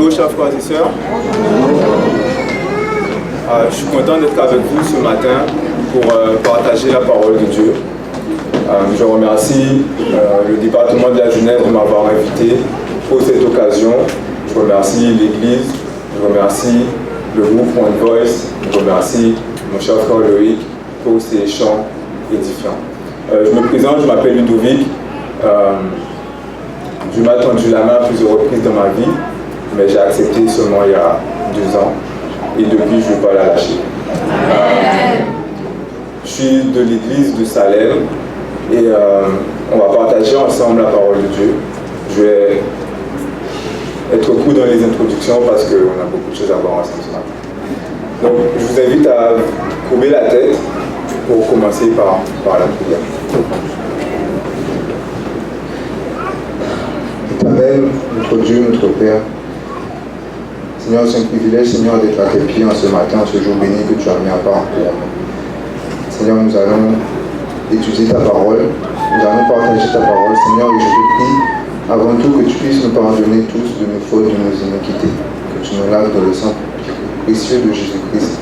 Bonjour chers frères et sœurs. Je suis content d'être avec vous ce matin pour partager la parole de Dieu. Je remercie le département de la jeunesse de m'avoir invité pour cette occasion. Je remercie l'Église, je remercie le groupe One Voice, je remercie mon cher frère Loïc pour ces chants édifiants. Je me présente, je m'appelle Ludovic. Dieu m'a tendu la main à plusieurs reprises dans ma vie, mais j'ai accepté seulement il y a 2 ans et depuis je ne vais pas la lâcher. Je suis de l'église de Salem et on va partager ensemble la parole de Dieu. Je vais être court dans les introductions parce qu'on a beaucoup de choses à voir ensemble ce matin. Donc je vous invite à courber la tête pour commencer par la prière. Éternel, notre Dieu, notre Père, Seigneur, c'est un privilège, Seigneur, d'être à tes pieds en ce matin, en ce jour béni que tu as mis à part pour nous. Seigneur, nous allons étudier ta parole, nous allons partager ta parole, Seigneur, et je te prie avant tout que tu puisses nous pardonner tous de nos fautes, de nos iniquités, que tu nous laves dans le sang précieux de Jésus-Christ,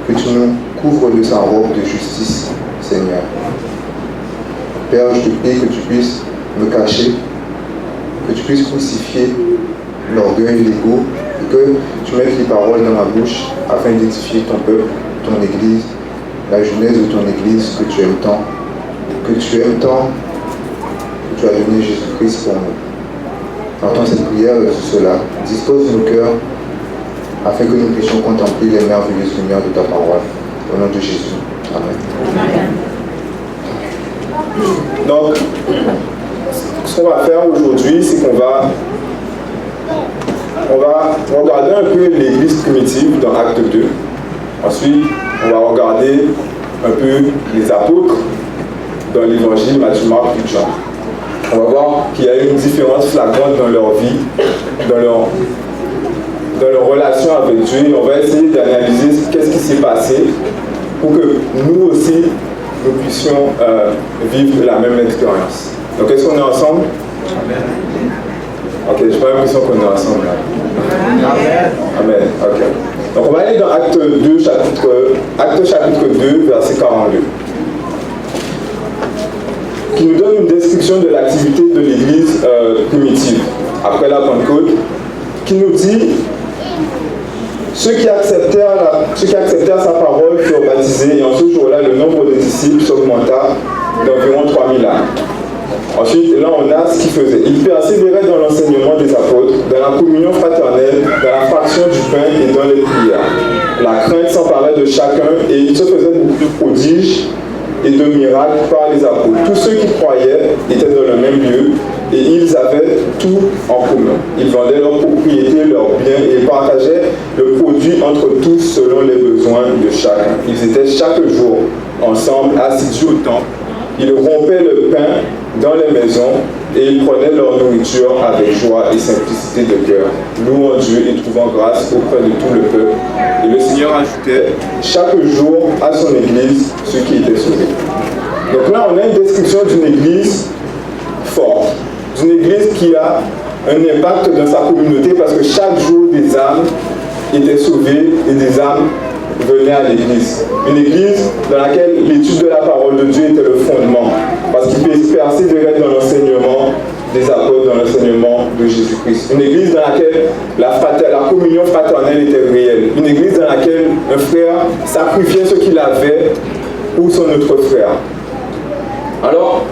que tu nous couvres de sa robe de justice, Seigneur. Père, je te prie que tu puisses me cacher, que tu puisses crucifier l'orgueil, l'ego, et que tu mettes les paroles dans ma bouche afin d'édifier ton peuple, ton Église, la jeunesse de ton Église que tu aimes tant, que tu as donné Jésus-Christ pour nous. Entends cette prière de tout cela, dispose nos cœurs afin que nous puissions contempler les merveilleuses lumières de ta parole. Au nom de Jésus. Amen. Donc, ce qu'on va faire aujourd'hui, c'est qu'on va regarder un peu l'église primitive dans Acte 2. Ensuite, on va regarder un peu les apôtres dans l'évangile Matthieu, Marc, Luc, Jean. On va voir qu'il y a une différence flagrante dans leur vie, dans leur relation avec Dieu. Et on va essayer d'analyser qu'est-ce qui s'est passé pour que nous aussi, nous puissions vivre la même expérience. Donc, est-ce qu'on est ensemble? Amen. Ok, j'ai pas l'impression qu'on est ensemble là. Amen. Amen, ok. Donc, on va aller dans Acte chapitre 2, verset 42. Qui nous donne une description de l'activité de l'église primitive, après la Pentecôte, qui nous dit ceux qui acceptèrent sa parole furent baptisés, et en ce jour-là, le nombre de disciples s'augmenta d'environ 3000 âmes. Ensuite, là, on a ce qu'ils faisaient. Ils persévéraient dans l'enseignement des apôtres, dans la communion fraternelle, dans la fraction du pain et dans les prières. La crainte s'emparait de chacun et il se faisait beaucoup de prodiges et de miracles par les apôtres. Tous ceux qui croyaient étaient dans le même lieu et ils avaient tout en commun. Ils vendaient leurs propriétés, leurs biens et partageaient le produit entre tous selon les besoins de chacun. Ils étaient chaque jour ensemble, assidus au temple. Ils rompaient le pain dans les maisons et ils prenaient leur nourriture avec joie et simplicité de cœur, louant Dieu et trouvant grâce auprès de tout le peuple. Et le Seigneur ajoutait chaque jour à son Église ceux qui étaient sauvés. Donc là, on a une description d'une Église forte, d'une Église qui a un impact dans sa communauté parce que chaque jour des âmes étaient sauvées et des âmes venaient à l'église. Une église dans laquelle l'étude de la parole de Dieu était le fondement, parce qu'il persévérait dans l'enseignement des apôtres, dans l'enseignement de Jésus-Christ. Une église dans laquelle la communion fraternelle était réelle. Une église dans laquelle un frère sacrifiait ce qu'il avait pour son autre frère. Alors,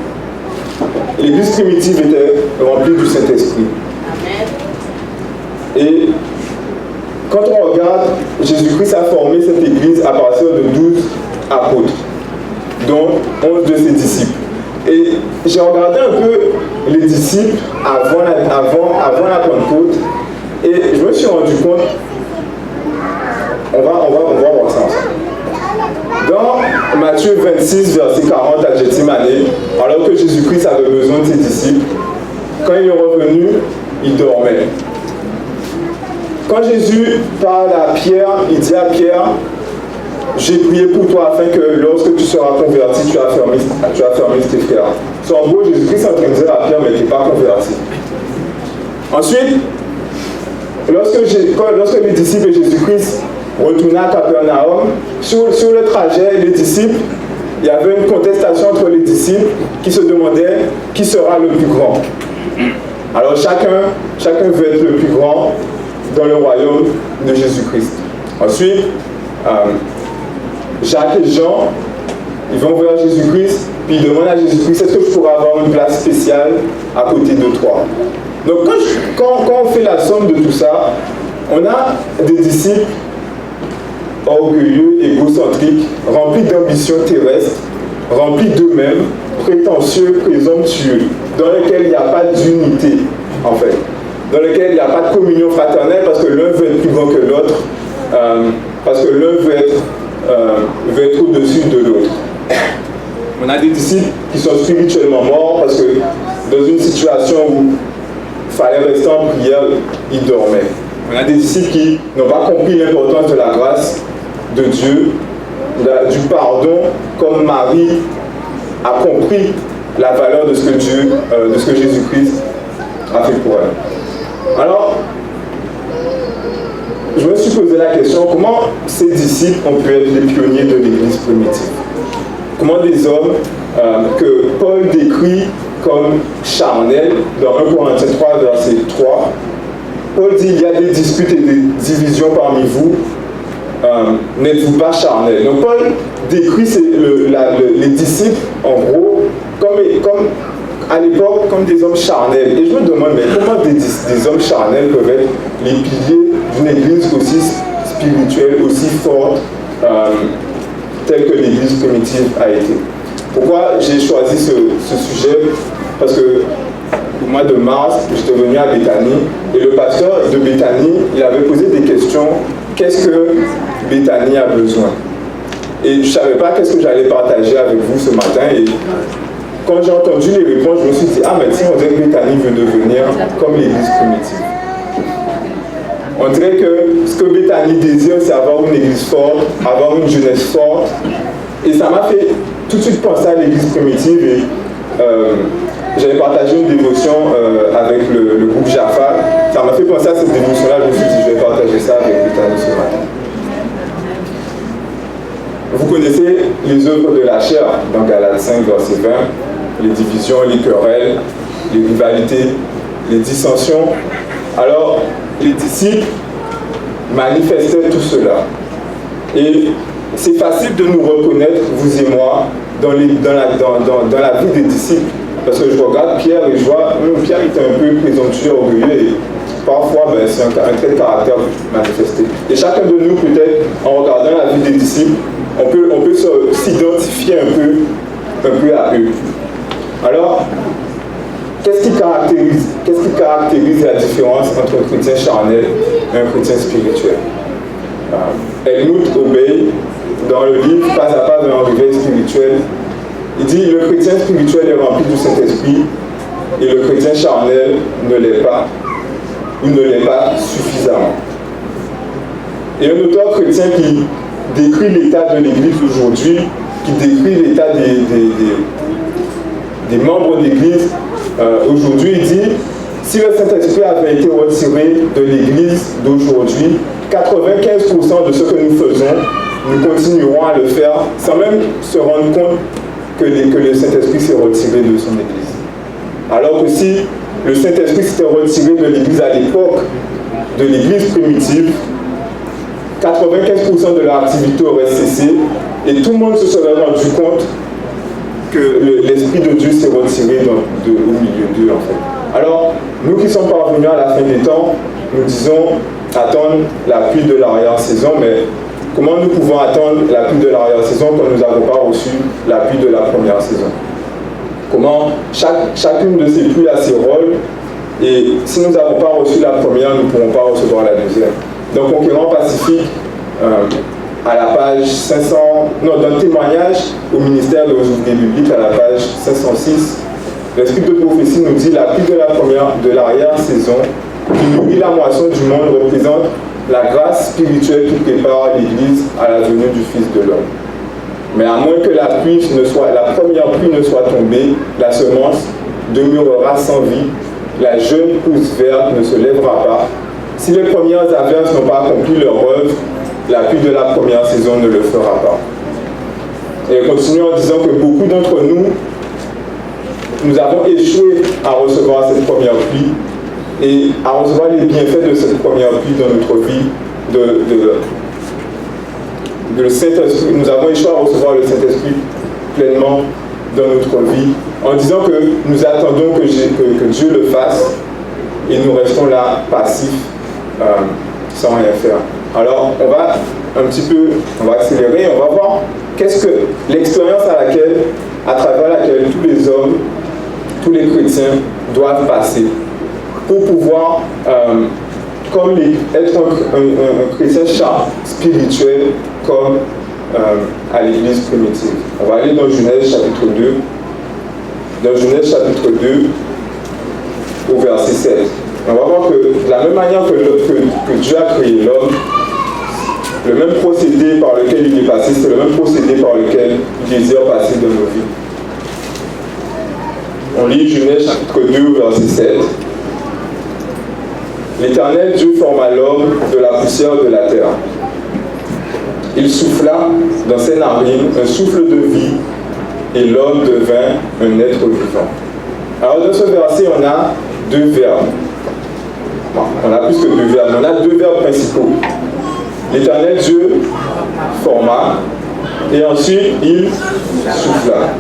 l'église primitive était remplie du Saint-Esprit. Et quand on regarde, Jésus-Christ a formé cette église à partir de 12 apôtres, dont 11 de ses disciples. Et j'ai regardé un peu les disciples avant la Pentecôte, et je me suis rendu compte, on va voir ça ensemble. Dans Matthieu 26, verset 40 à Gethsémane, alors que Jésus-Christ avait besoin de ses disciples, quand il est revenu, il dormait. Quand Jésus parle à Pierre, il dit à Pierre, j'ai prié pour toi afin que lorsque tu seras converti, tu affermisses tes frères. So, en gros, Jésus-Christ est en train de dire à Pierre, mais tu n'es pas converti. Ensuite, lorsque les disciples de Jésus-Christ retournaient à Capernaum, sur le trajet, les disciples, il y avait une contestation entre les disciples qui se demandaient qui sera le plus grand. Alors chacun veut être le plus grand dans le royaume de Jésus-Christ. Ensuite, Jacques et Jean, ils vont voir Jésus-Christ, puis ils demandent à Jésus-Christ, est-ce que je pourrais avoir une place spéciale à côté de toi? Donc quand on fait la somme de tout ça, on a des disciples orgueilleux, égocentriques, remplis d'ambitions terrestres, remplis d'eux-mêmes, prétentieux, présomptueux, dans lesquels il n'y a pas d'unité, en fait, dans lesquels il n'y a pas de communion fraternelle parce que l'un veut être plus grand que l'autre, parce que l'un veut être au-dessus de l'autre. On a des disciples qui sont spirituellement morts parce que dans une situation où il fallait rester en prière, ils dormaient. On a des disciples qui n'ont pas compris l'importance de la grâce de Dieu, du pardon, comme Marie a compris la valeur de ce que Jésus-Christ a fait pour elle. Alors, je me suis posé la question, comment ces disciples ont pu être les pionniers de l'Église primitive? Comment des hommes que Paul décrit comme charnels, dans 1 Corinthiens 3, verset 3, Paul dit, il y a des disputes et des divisions parmi vous, n'êtes-vous pas charnels? Donc Paul décrit les disciples, en gros, comme à l'époque, comme des hommes charnels. Et je me demande, mais comment des hommes charnels peuvent être les piliers d'une église aussi spirituelle, aussi forte, telle que l'église primitive a été? Pourquoi j'ai choisi ce sujet? Parce que au mois de mars, j'étais venu à Béthanie et le pasteur de Béthanie, il avait posé des questions. Qu'est-ce que Béthanie a besoin? Et je ne savais pas qu'est-ce que j'allais partager avec vous ce matin. Et quand j'ai entendu les réponses, je me suis dit, ah mais si on dirait que Béthanie veut devenir comme l'église primitive. On dirait que ce que Béthanie désire, c'est avoir une église forte, avoir une jeunesse forte. Et ça m'a fait tout de suite penser à l'église primitive. Et j'avais partagé une dévotion avec le groupe Jaffa. Ça m'a fait penser à cette dévotion-là. Je me suis dit, je vais partager ça avec Béthanie ce matin. Vous connaissez les œuvres de la chair dans Galates 5, verset 20, les divisions, les querelles, les rivalités, les dissensions. Alors, les disciples manifestaient tout cela. Et c'est facile de nous reconnaître, vous et moi, dans la vie des disciples. Parce que je regarde Pierre et je vois, Pierre était un peu présomptueux, orgueilleux, et parfois c'est un trait de caractère manifesté. Et chacun de nous, peut-être, en regardant la vie des disciples, on peut s'identifier un peu à eux. Alors, qu'est-ce qui caractérise la différence entre un chrétien charnel et un chrétien spirituel? Helmut Obey, dans le livre Pas à pas vers un réveil spirituel, il dit le chrétien spirituel est rempli du Saint-Esprit et le chrétien charnel ne l'est pas, ou ne l'est pas suffisamment. Et un auteur chrétien qui décrit l'état de l'Église aujourd'hui, qui décrit l'état des membres de l'Église aujourd'hui, il dit si le Saint-Esprit avait été retiré de l'Église d'aujourd'hui, 95% de ce que nous faisons, nous continuerons à le faire sans même se rendre compte que le Saint-Esprit s'est retiré de son Église. Alors que si le Saint-Esprit s'était retiré de l'Église à l'époque de l'Église primitive, 95% de leur activité aurait cessé et tout le monde se serait rendu compte que l'Esprit de Dieu s'est retiré au milieu d'eux en fait. Alors, nous qui sommes parvenus à la fin des temps, nous disons attendre la pluie de l'arrière-saison, mais comment nous pouvons attendre la pluie de l'arrière-saison quand nous n'avons pas reçu la pluie de la première saison? Comment chacune de ces pluies a ses rôles, et si nous n'avons pas reçu la première, nous ne pourrons pas recevoir la deuxième. Donc, Conquérant Pacifique, à la page 500, non, d'un témoignage au ministère de l'Ouvrier biblique à la page 506, l'Esprit de prophétie nous dit la pluie de l'arrière-saison qui nourrit la moisson du monde représente la grâce spirituelle qui prépare l'Église à la venue du Fils de l'homme. Mais à moins que la première pluie ne soit tombée, la semence demeurera sans vie, la jeune pousse verte ne se lèvera pas, Si les premières averses n'ont pas accompli leur œuvre, la pluie de la première saison ne le fera pas. Et elle continue en disant que beaucoup d'entre nous avons échoué à recevoir cette première pluie et à recevoir les bienfaits de cette première pluie dans notre vie, le Saint-Esprit. Nous avons échoué à recevoir le Saint-Esprit pleinement dans notre vie, en disant que nous attendons que Dieu le fasse et nous restons là passifs, sans rien faire. Alors, on va accélérer, on va voir qu'est-ce que l'expérience à travers laquelle tous les hommes, tous les chrétiens doivent passer pour pouvoir, être un chrétien spirituel comme à l'église primitive. On va aller dans Genèse chapitre 2. Dans Genèse chapitre 2, au verset 7. On va voir que de la même manière que Dieu a créé l'homme, le même procédé par lequel il est passé, c'est le même procédé par lequel il désire passer dans nos vies. On lit Genèse chapitre 2, verset 7. L'Éternel Dieu forma l'homme de la poussière de la terre. Il souffla dans ses narines un souffle de vie et l'homme devint un être vivant. Alors dans ce verset, on a deux verbes. Bon, on a plus que deux verbes, on a deux verbes principaux. L'Éternel Dieu forma et ensuite il souffla.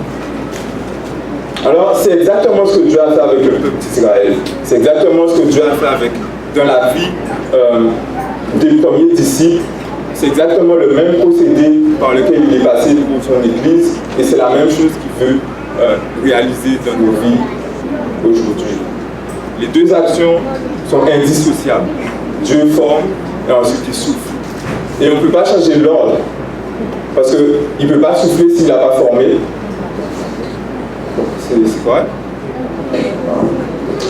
Alors c'est exactement ce que Dieu a fait avec le peuple d'Israël. C'est exactement ce que Dieu a fait dans la vie des premiers disciples. C'est exactement le même procédé par lequel il est passé pour son Église et c'est la même chose qu'il veut réaliser dans nos vies aujourd'hui. Les deux actions sont indissociables. Dieu forme et ensuite il souffle. Et on ne peut pas changer l'ordre parce qu'il ne peut pas souffler s'il n'a pas formé. C'est correct?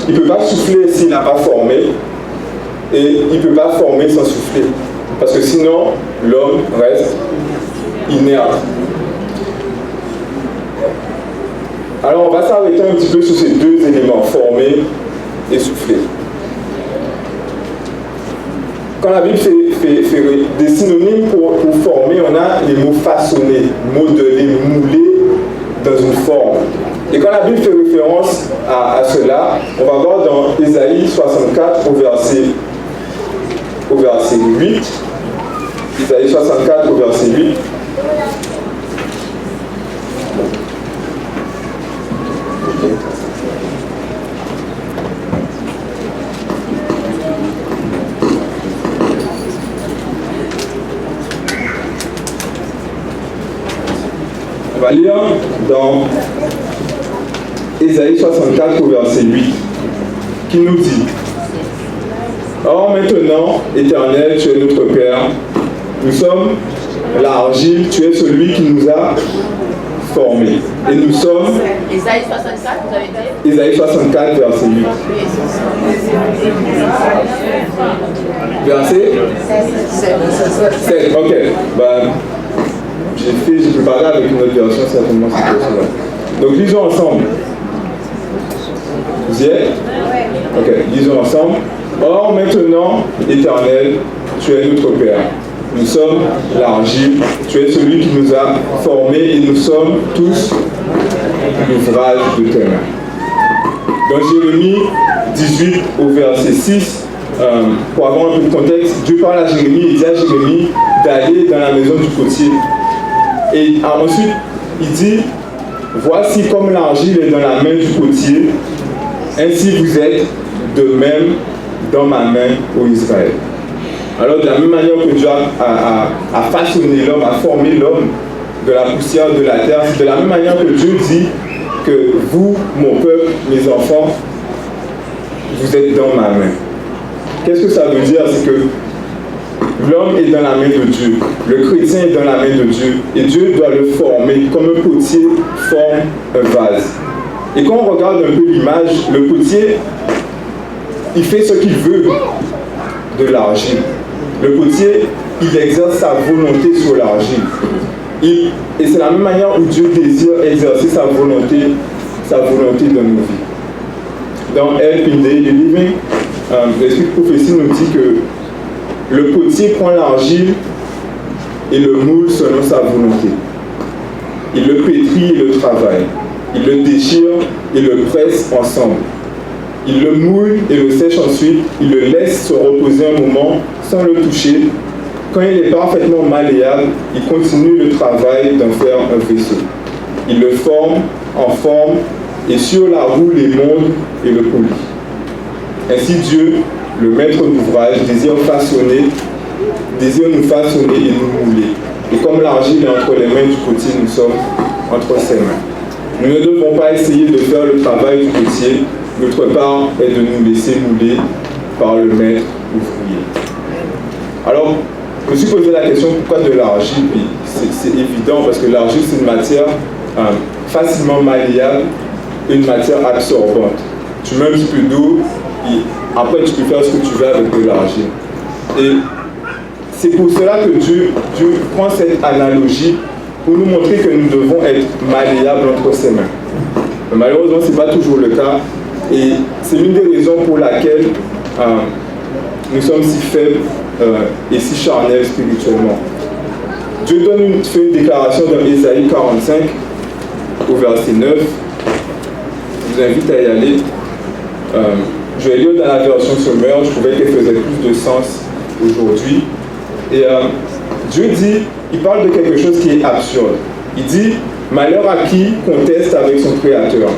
Il ne peut pas souffler s'il n'a pas formé et il ne peut pas former sans souffler. Parce que sinon, l'homme reste inerte. Alors on va s'arrêter un petit peu sur ces deux éléments, former et souffler. Quand la Bible fait des synonymes pour former, on a les mots façonner, modeler, mouler dans une forme. Et quand la Bible fait référence à cela, on va voir dans Ésaïe 64 au verset 8. Ésaïe 64 au verset 8. On va lire dans Ésaïe 64 au verset 8, qui nous dit: Or maintenant, Éternel, tu es notre Père, nous sommes l'argile, tu es celui qui nous a formés. Et nous sommes... Ésaïe 64, vous avez dit? Ésaïe 64, verset 8. Verset 7. Ok. J'ai préparé avec une autre version, certainement c'est possible. Donc lisons ensemble. Vous y êtes? Ok, lisons ensemble. Or maintenant, Éternel, tu es notre Père. Nous sommes l'argile, tu es celui qui nous a formés et nous sommes tous l'ouvrage de tes mains. Dans Jérémie 18 au verset 6, pour avoir un peu de contexte, Dieu parle à Jérémie et dit à Jérémie d'aller dans la maison du potier. Et ensuite, il dit: voici comme l'argile est dans la main du potier, ainsi vous êtes de même dans ma main, ô Israël. Alors de la même manière que Dieu a façonné l'homme, a formé l'homme de la poussière de la terre, c'est de la même manière que Dieu dit que vous, mon peuple, mes enfants, vous êtes dans ma main. Qu'est-ce que ça veut dire? C'est que l'homme est dans la main de Dieu, le chrétien est dans la main de Dieu, et Dieu doit le former comme un potier forme un vase. Et quand on regarde un peu l'image, le potier, il fait ce qu'il veut de l'argile. Le potier, il exerce sa volonté sur l'argile. Et c'est la même manière où Dieu désire exercer sa volonté dans nos vies. Dans Help in Daily Living, l'esprit de prophétie nous dit que le potier prend l'argile et le moule selon sa volonté. Il le pétrit et le travaille. Il le déchire et le presse ensemble. Il le moule et le sèche ensuite. Il le laisse se reposer un moment sans le toucher. Quand il est parfaitement malléable, il continue le travail d'en faire un vaisseau. Il le forme en forme et sur la roue les monte et le polit. Ainsi Dieu, le maître d'ouvrage, désire nous façonner et nous mouler. Et comme l'argile est entre les mains du potier, nous sommes entre ses mains. Nous ne devons pas essayer de faire le travail du potier. Notre part est de nous laisser mouler par le maître ouvrier. Alors, je me suis posé la question pourquoi de l'argile. C'est évident parce que l'argile c'est une matière facilement malléable et une matière absorbante. Tu mets un petit peu d'eau et après tu peux faire ce que tu veux avec de l'argile. Et c'est pour cela que Dieu prend cette analogie pour nous montrer que nous devons être malléables entre ses mains. Mais malheureusement, ce n'est pas toujours le cas. Et c'est l'une des raisons pour laquelle nous sommes si faibles et si charnels spirituellement. Dieu fait une déclaration dans Ésaïe 45, au verset 9. Je vous invite à y aller. Je vais lire dans la version sommaire, je trouvais qu'elle faisait plus de sens aujourd'hui. Et Dieu dit, il parle de quelque chose qui est absurde. Il dit, malheur à qui conteste avec son Créateur.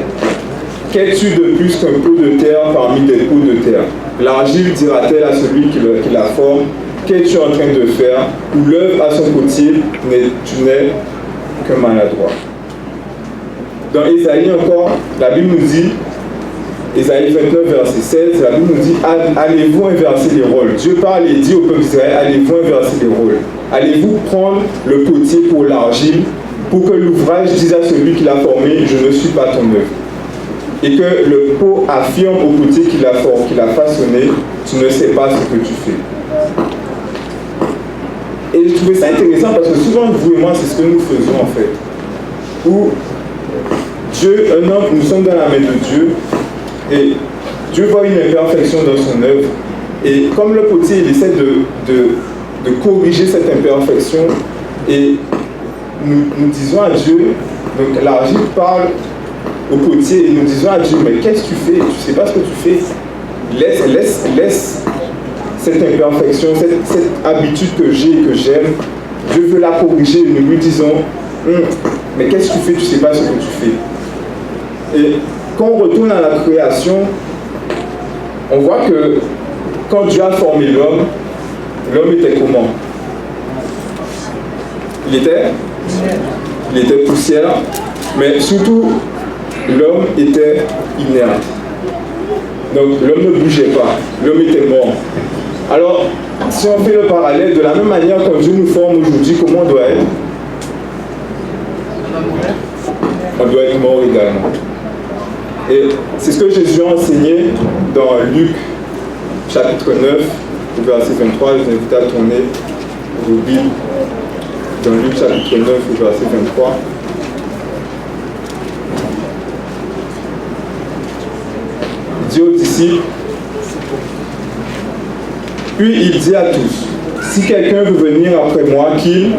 Qu'es-tu de plus qu'un pot de terre parmi des pots de terre? L'argile dira-t-elle à celui qui la forme, qu'es-tu en train de faire? Ou l'œuvre à son potier, tu n'es qu'un maladroit. Dans Ésaïe encore, la Bible nous dit, Ésaïe 29, verset 16, la Bible nous dit, allez-vous inverser les rôles? Dieu parle et dit au peuple d'Israël, allez-vous inverser les rôles? Allez-vous prendre le potier pour l'argile, pour que l'ouvrage dise à celui qui l'a formé, je ne suis pas ton œuvre? Et que le pot affirme au potier qui l'a façonné, tu ne sais pas ce que tu fais. Et je trouvais ça intéressant parce que souvent, vous et moi, c'est ce que nous faisons en fait. Où Dieu, un homme, nous sommes dans la main de Dieu, et Dieu voit une imperfection dans son œuvre. Et comme le potier, il essaie de corriger cette imperfection, et nous disons à Dieu, donc l'argile parle au potier, et nous disons à Dieu, mais qu'est-ce que tu fais? Tu ne sais pas ce que tu fais. Laisse cette imperfection, cette habitude que j'ai et que j'aime. Dieu veut la corriger, et nous lui disons, mais qu'est-ce que tu fais? Tu ne sais pas ce que tu fais. Et quand on retourne à la création, on voit que quand Dieu a formé l'homme, l'homme était comment? Il était poussière, mais surtout, l'homme était inerte. Donc l'homme ne bougeait pas, l'homme était mort. Alors, si on fait le parallèle, de la même manière quand Dieu nous forme aujourd'hui, comment on doit être? On doit être mort également. Et c'est ce que Jésus a enseigné dans Luc chapitre 9, au verset 23. Je vous invite à tourner vos Bibles dans Luc chapitre 9, au verset 23. Il dit aux disciples, puis il dit à tous, si quelqu'un veut venir après moi, qu'il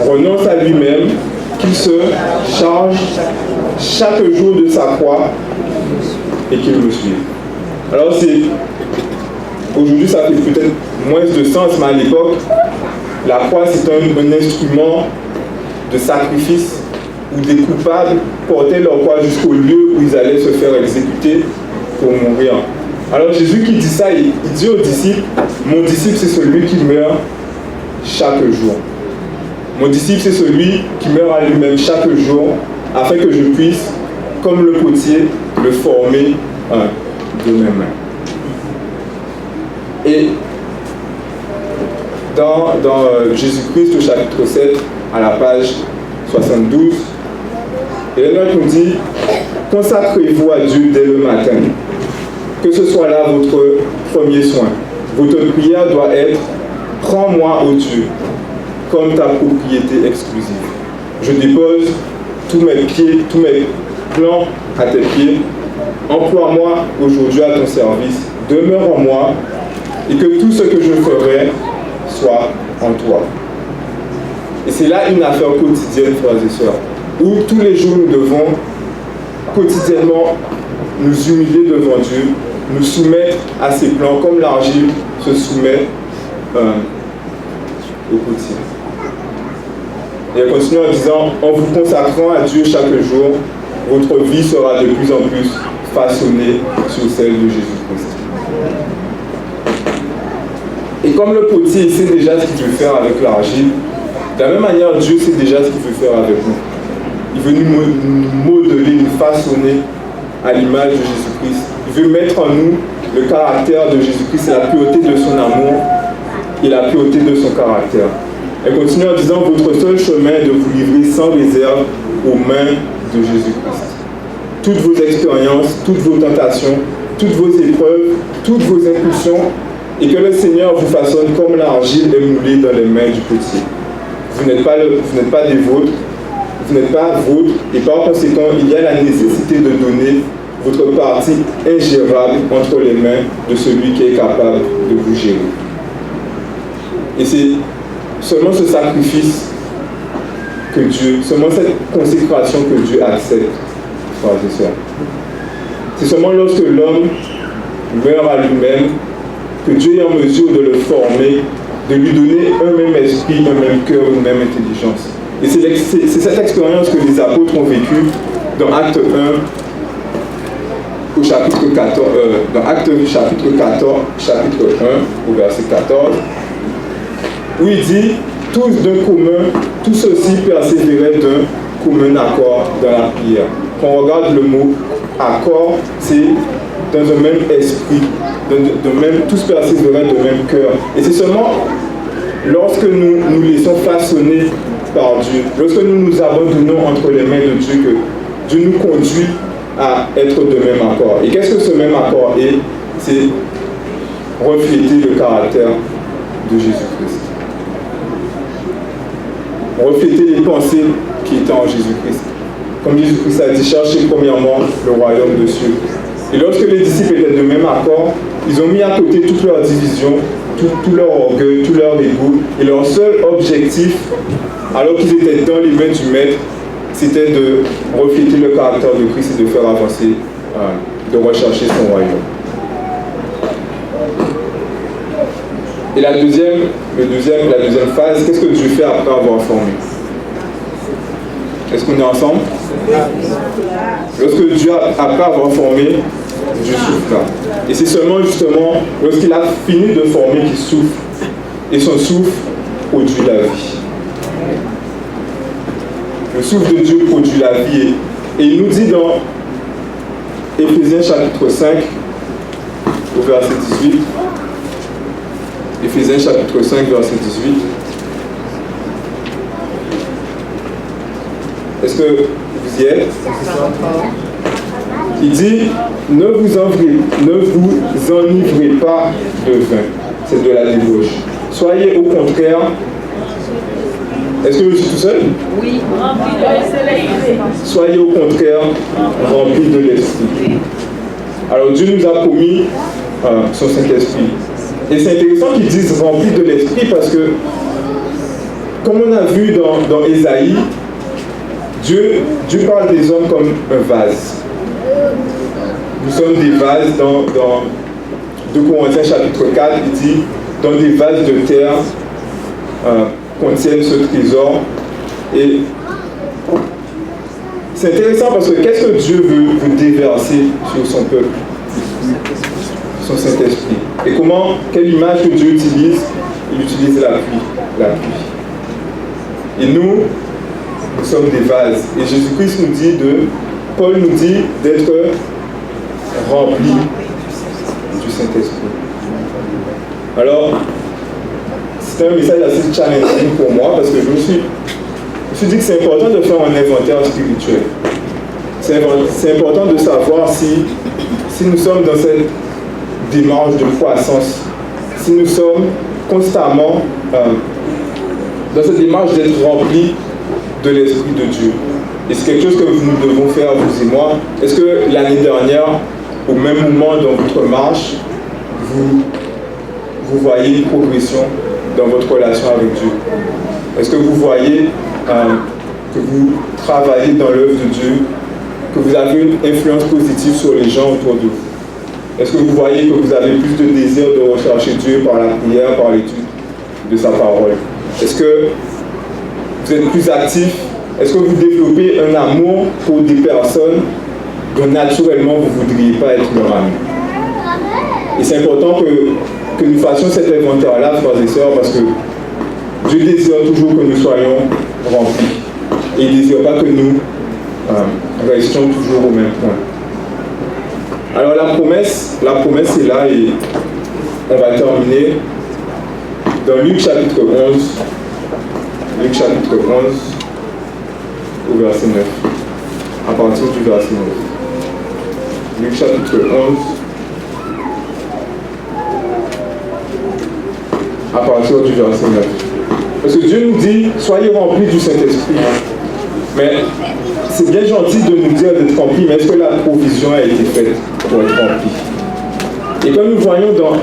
renonce à lui-même, qu'il se charge chaque jour de sa croix et qu'il me suive. Alors aujourd'hui ça fait peut-être moins de sens, mais à l'époque, la croix c'est un instrument de sacrifice où des coupables portaient leur croix jusqu'au lieu où ils allaient se faire exécuter pour mourir. Alors Jésus qui dit ça, il dit aux disciples, mon disciple c'est celui qui meurt chaque jour. Mon disciple c'est celui qui meurt à lui-même chaque jour afin que je puisse, comme le potier, le former de mes mains. Et dans Jésus-Christ au chapitre 7, à la page 72, Ellen White nous dit, consacrez-vous à Dieu dès le matin. Que ce soit là votre premier soin. Votre prière doit être, prends-moi, ô Dieu, comme ta propriété exclusive. Je dépose tous mes plans à tes pieds. Emploie-moi aujourd'hui à ton service demeure en moi et que tout ce que je ferai soit en toi. Et c'est là une affaire quotidienne, frères et sœurs, où tous les jours nous devons quotidiennement nous humilier devant Dieu, nous soumettre à ses plans comme l'argile se soumet au potier. Et elle continue en disant, en vous consacrant à Dieu chaque jour, votre vie sera de plus en plus façonnée sur celle de Jésus-Christ. Et comme le potier sait déjà ce qu'il veut faire avec l'argile, de la même manière, Dieu sait déjà ce qu'il veut faire avec nous. Il veut nous modeler, nous façonner à l'image de Jésus-Christ. Il veut mettre en nous le caractère de Jésus-Christ, la pureté de son amour et la pureté de son caractère. Elle continue en disant, votre seul chemin est de vous livrer sans réserve aux mains de Jésus-Christ. Toutes vos expériences, toutes vos tentations, toutes vos épreuves, toutes vos impulsions, et que le Seigneur vous façonne comme l'argile est moulée dans les mains du potier. Vous n'êtes pas des vôtres, vous n'êtes pas vôtres, et par conséquent, il y a la nécessité de donner votre partie ingérable entre les mains de celui qui est capable de vous gérer. Et c'est seulement ce sacrifice que Dieu, seulement cette consécration que Dieu accepte, frères et sœurs. C'est seulement lorsque l'homme meurt à lui-même que Dieu est en mesure de le former, de lui donner un même esprit, un même cœur, une même intelligence. Et c'est cette expérience que les apôtres ont vécue dans Acte 1, au chapitre 14, dans Acte chapitre 14, chapitre 1, au verset 14, où il dit, tous d'un commun, tous ceux-ci persévéraient d'un commun accord dans la prière. Quand on regarde le mot accord, c'est dans un même esprit, tous persévéraient de même cœur. Et c'est seulement lorsque nous nous laissons façonner par Dieu, lorsque nous nous abandonnons entre les mains de Dieu, que Dieu nous conduit à être de même accord. Et qu'est-ce que ce même accord est? C'est refléter le caractère de Jésus-Christ. Refléter les pensées qui étaient en Jésus-Christ. Comme Jésus-Christ a dit, cherchez premièrement le royaume de cieux. Et lorsque les disciples étaient de même accord, ils ont mis à côté toute leur division, tout leur orgueil, tout leur égo. Et leur seul objectif, alors qu'ils étaient dans les mains du Maître, c'était de refléter le caractère de Christ et de faire avancer, de rechercher son royaume. Et la deuxième phase, qu'est-ce que Dieu fait après avoir formé? Est-ce qu'on est ensemble? Lorsque Dieu, après avoir formé, Dieu souffle. Et c'est seulement justement lorsqu'il a fini de former qu'il souffle. Et son souffle produit la vie. Le souffle de Dieu produit la vie. Et il nous dit dans Éphésiens chapitre 5, au verset 18, Éphésiens chapitre 5, verset 18. Est-ce que vous y êtes? Il dit, ne vous enivrez pas de vin. C'est de la débauche. Soyez au contraire. Est-ce que je suis tout seul? Oui, rempli de l'esprit. Soyez au contraire remplis de l'esprit. Alors Dieu nous a promis son Saint-Esprit. Et c'est intéressant qu'ils disent remplis de l'esprit parce que, comme on a vu dans Ésaïe, Dieu parle des hommes comme un vase. Nous sommes des vases dans 2 Corinthiens chapitre 4, il dit, dans des vases de terre contiennent ce trésor. Et c'est intéressant parce que qu'est-ce que Dieu veut déverser sur son peuple? Son Saint-Esprit. Et quelle image que Dieu utilise? Il utilise la pluie. Et nous sommes des vases. Et Jésus-Christ nous dit Paul nous dit d'être remplis du Saint-Esprit. Alors, c'est un message assez challenging pour moi parce que je me suis dit que c'est important de faire un inventaire spirituel. C'est important de savoir si nous sommes dans cette démarche de croissance, si nous sommes constamment dans cette démarche d'être remplis de l'Esprit de Dieu. Et c'est quelque chose que nous devons faire, vous et moi. Est-ce que l'année dernière, au même moment dans votre marche, vous voyez une progression dans votre relation avec Dieu? Est-ce que vous voyez que vous travaillez dans l'œuvre de Dieu, que vous avez une influence positive sur les gens autour de vous? Est-ce que vous voyez que vous avez plus de désir de rechercher Dieu par la prière, par l'étude de sa parole? Est-ce que vous êtes plus actif? Est-ce que vous développez un amour pour des personnes dont naturellement vous ne voudriez pas être leur ami? Et c'est important que nous fassions cet inventaire-là, frères et sœurs, parce que Dieu désire toujours que nous soyons remplis. Et il ne désire pas que nous restions toujours au même point. Alors la promesse est là et on va terminer dans Luc chapitre 11. Luc chapitre 11 au verset 9. À partir du verset 9. Luc chapitre 11 à partir du verset 9. Parce que Dieu nous dit, soyez remplis du Saint-Esprit. Mais c'est bien gentil de nous dire d'être remplis, mais est-ce que la provision a été faite pour être rempli? Et comme nous voyons dans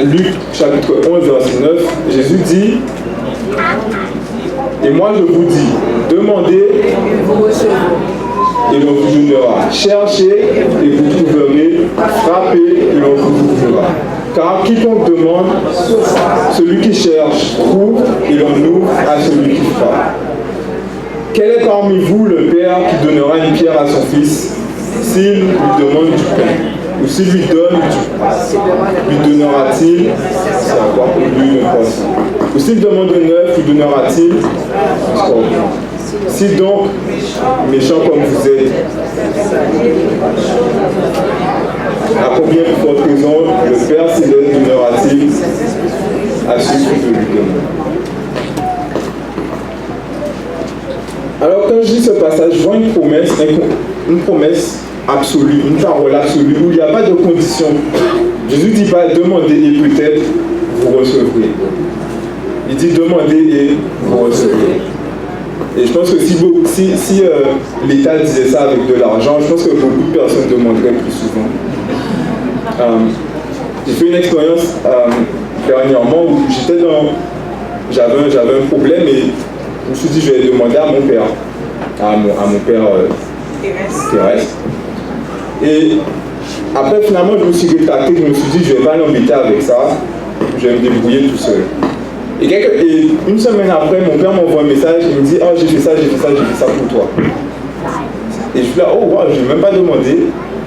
Luc chapitre 11, verset 9, Jésus dit, et moi je vous dis, demandez et l'on vous donnera. Cherchez et vous trouverez. Frappez et l'on vous ouvrira. Car quiconque demande, celui qui cherche trouve et l'on ouvre à celui qui frappe. Quel est parmi vous le père qui donnera une pierre à son fils s'il lui demande du pain? Ou s'il lui donne lui donnera-t-il lui d'un poisson? Ou s'il demande un œuf, lui donnera-t-il un scorpion? Si donc, méchants comme vous êtes, à combien de forte raison le Père céleste donnera-t-il à ceux qui le lui donnent? Alors quand je lis ce passage, je vois une promesse absolue, une parole absolue, où il n'y a pas de condition. Jésus ne dit pas demandez et peut-être vous recevrez. Il dit demandez et vous recevrez. Et je pense que si l'État disait ça avec de l'argent, je pense que beaucoup de personnes demanderaient plus souvent. J'ai fait une expérience dernièrement où j'avais un problème et je me suis dit je vais demander à mon père, à mon père terrestre. Et après finalement je me suis rétracté, je me suis dit je ne vais pas l'embêter avec ça, je vais me débrouiller tout seul. Et une semaine après, mon père m'envoie un message, il me dit « Oh, j'ai fait ça pour toi. » Et je suis là « Oh, wow, je n'ai même pas demandé. »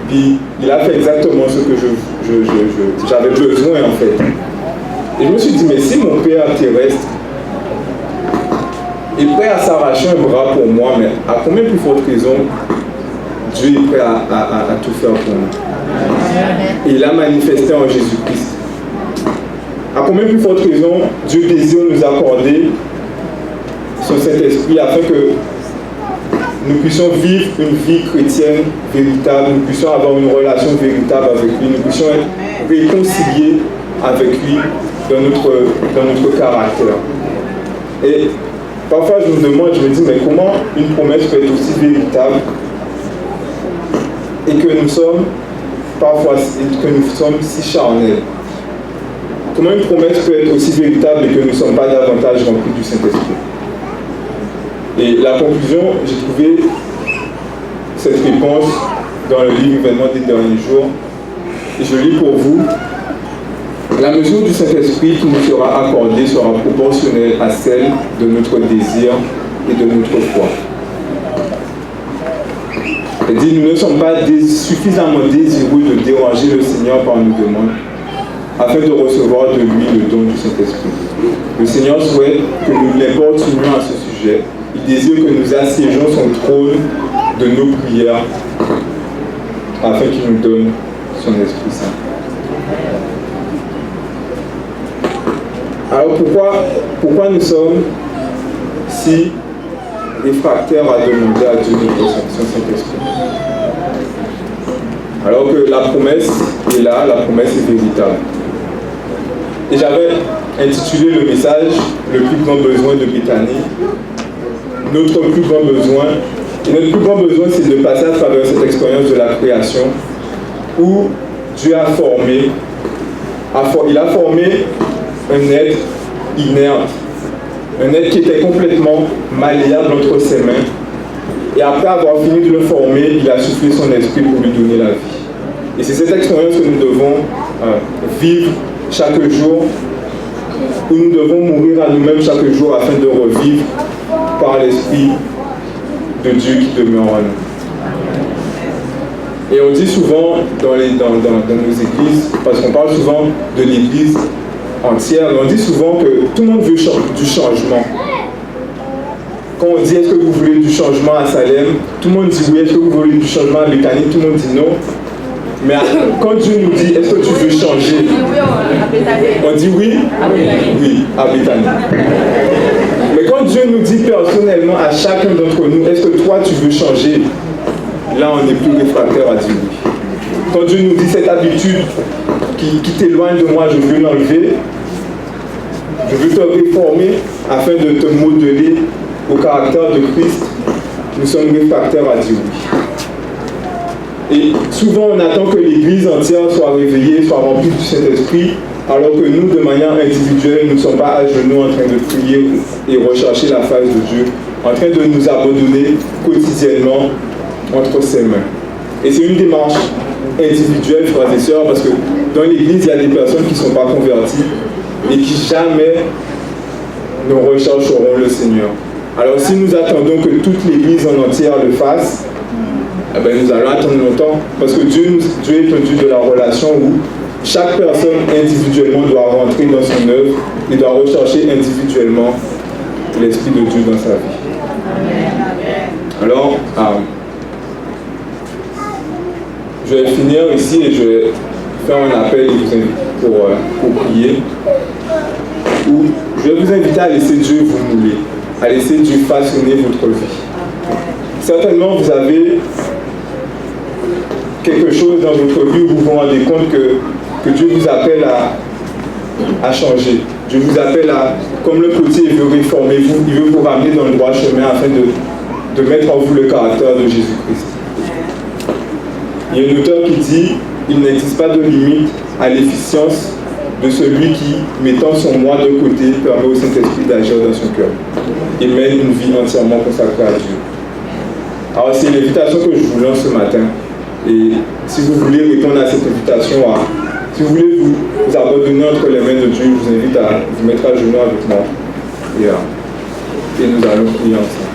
Puis, il a fait exactement ce que j'avais besoin, en fait. Et je me suis dit « Mais si mon père terrestre est prêt à s'arracher un bras pour moi, mais à combien plus forte raison Dieu est prêt à tout faire pour nous? » Et il a manifesté en Jésus-Christ. À combien plus forte raison Dieu désire nous accorder son Saint-Esprit afin que nous puissions vivre une vie chrétienne véritable, nous puissions avoir une relation véritable avec lui, nous puissions être réconciliés avec lui dans notre caractère. Et parfois je me demande, je me dis, mais comment une promesse peut être aussi véritable et que nous sommes si charnels? Comment une promesse peut être aussi véritable et que nous ne sommes pas davantage remplis du Saint-Esprit? Et la conclusion, j'ai trouvé cette réponse dans le livre Événements des derniers jours. Et je lis pour vous. La mesure du Saint-Esprit qui nous sera accordée sera proportionnelle à celle de notre désir et de notre foi. Elle dit, nous ne sommes pas suffisamment désireux de déranger le Seigneur par nos demandes, afin de recevoir de lui le don du Saint-Esprit. Le Seigneur souhaite que nous l'importunions à ce sujet. Il désire que nous assiégeons son trône de nos prières afin qu'il nous donne son Esprit Saint. Alors pourquoi nous sommes si réfractaires à demander à Dieu son Saint-Esprit? Alors que la promesse est là, la promesse est véritable. Et j'avais intitulé le message « Le plus grand besoin de Béthanie ». Notre plus grand besoin, et notre plus grand besoin, c'est de passer à travers cette expérience de la création où Dieu a formé il a formé un être inerte, un être qui était complètement malléable entre ses mains. Et après avoir fini de le former, il a soufflé son esprit pour lui donner la vie. Et c'est cette expérience que nous devons vivre chaque jour, où nous devons mourir à nous-mêmes chaque jour afin de revivre par l'Esprit de Dieu qui demeure en nous. Et on dit souvent dans nos églises, parce qu'on parle souvent de l'église entière, on dit souvent que tout le monde veut du changement. Quand on dit est-ce que vous voulez du changement à Salem, tout le monde dit oui. Est-ce que vous voulez du changement à Béthanie, tout le monde dit non. Mais quand Dieu nous dit est-ce que tu veux changer, on dit oui, oui, à Béthanie. Mais quand Dieu nous dit personnellement à chacun d'entre nous est-ce que toi tu veux changer, là on n'est plus réfractaire à dire oui. Quand Dieu nous dit cette habitude qui t'éloigne de moi, je veux l'enlever, je veux te réformer afin de te modeler au caractère de Christ, nous sommes réfractaires à dire oui. Et souvent on attend que l'Église entière soit réveillée, soit remplie du Saint-Esprit, alors que nous, de manière individuelle, nous ne sommes pas à genoux en train de prier et rechercher la face de Dieu, en train de nous abandonner quotidiennement entre ses mains. Et c'est une démarche individuelle, frères et sœurs, parce que dans l'Église, il y a des personnes qui ne sont pas converties et qui jamais ne rechercheront le Seigneur. Alors si nous attendons que toute l'Église en entière le fasse, eh bien, nous allons attendre longtemps, parce que Dieu est un Dieu de la relation où chaque personne individuellement doit rentrer dans son œuvre et doit rechercher individuellement l'Esprit de Dieu dans sa vie. Alors, je vais finir ici et je vais faire un appel pour prier. Où je vais vous inviter à laisser Dieu vous mouler, à laisser Dieu façonner votre vie. Certainement, vous avez quelque chose dans votre vie où vous vous rendez compte que Dieu vous appelle à changer. Dieu vous appelle à, comme le potier veut réformer vous, il veut vous ramener dans le droit chemin afin de mettre en vous le caractère de Jésus-Christ. Il y a un auteur qui dit « Il n'existe pas de limite à l'efficience de celui qui, mettant son moi de côté, permet au Saint-Esprit d'agir dans son cœur et mène une vie entièrement consacrée à Dieu. » Alors c'est l'invitation que je vous lance ce matin. Et si vous voulez répondre à cette invitation, si vous voulez vous abandonner entre les mains de Dieu, je vous invite à vous mettre à genoux avec moi. Et nous allons prier ensemble.